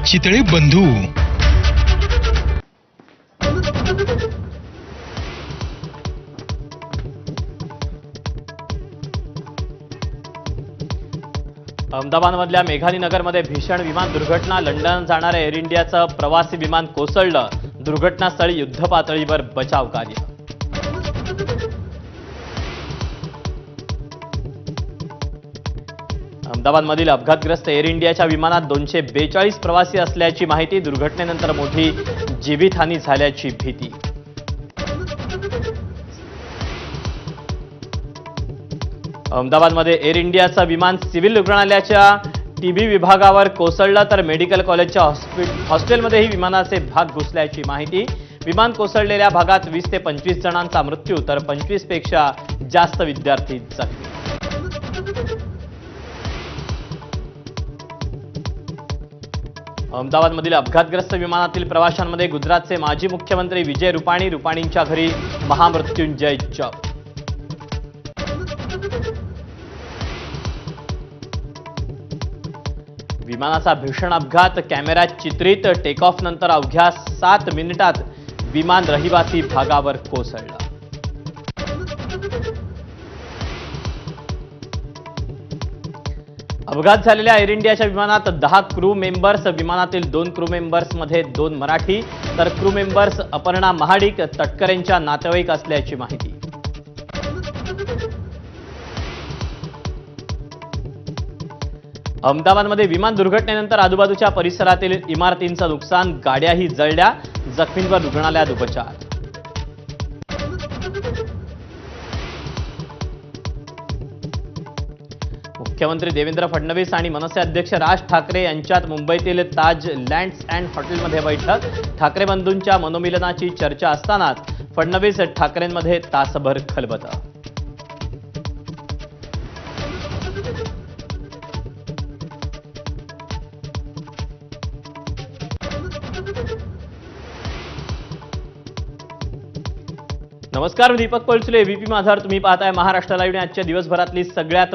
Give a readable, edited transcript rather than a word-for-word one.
चितळे बंधू. अहमदाबादमधल्या मेघानी नगरमध्ये भीषण विमान दुर्घटना. लंडन जाणाऱ्या एअर इंडियाचं प्रवासी विमान कोसळलं. दुर्घटनास्थळी युद्धपातळीवर बचाव कार्य. अहमदाबादमधील अपघातग्रस्त एअर इंडियाच्या विमानात 242 प्रवासी असल्याची माहिती. दुर्घटनेनंतर मोठी जीवितहानी झाल्याची भीती. अहमदाबादमध्ये एअर इंडियाचं विमान सिव्हिल रुग्णालयाच्या टीबी विभागावर कोसळलं, तर मेडिकल कॉलेजच्या हॉस्टेलमध्येही विमानाचे भाग घुसल्याची माहिती. विमान कोसळलेल्या भागात 20 ते 25 जणांचा मृत्यू, तर 25 पेक्षा जास्त विद्यार्थी जखमी. अहमदाबादमधील अपघातग्रस्त विमानातील प्रवाशांमध्ये गुजरातचे माजी मुख्यमंत्री विजय रुपाणींच्या घरी महामृत्युंजय जप. विमानाचा भीषण अपघात कॅमेऱ्यात चित्रित. टेक ऑफ नंतर अवघ्या 7 मिनिटात विमान रहिवासी भागावर कोसळलं. अपघात झालेल्या एअर इंडियाच्या विमानात 10 क्रू मेंबर्स. विमानातील 2 क्रू मेंबर्समध्ये 2 मराठी, तर क्रू मेंबर्स अपर्णा महाडिक तटकरेंच्या नातेवाईक असल्याची माहिती. अहमदाबादमध्ये विमान दुर्घटनेनंतर आजूबाजूच्या परिसरातील इमारतींचं नुकसान. गाड्याही जळल्या. जखमींवर रुग्णालयात उपचार. मुख्यमंत्री देवेंद्र फडणवीस आणि मनसे अध्यक्ष राज ठाकरे यांच्यात मुंबईतील ताज लँड्स अँड हॉटेलमध्ये बैठक. ठाकरे बंधूंच्या मनोमिलनाची चर्चा असतानाच फडणवीस ठाकरेंमध्ये तासभर खलबतं. नमस्कार, दीपक पळसुले, एबीपी माझावर तुम्ही पाहताय महाराष्ट्र लाईव्ह. आजच्या दिवसभरातली सगळ्यात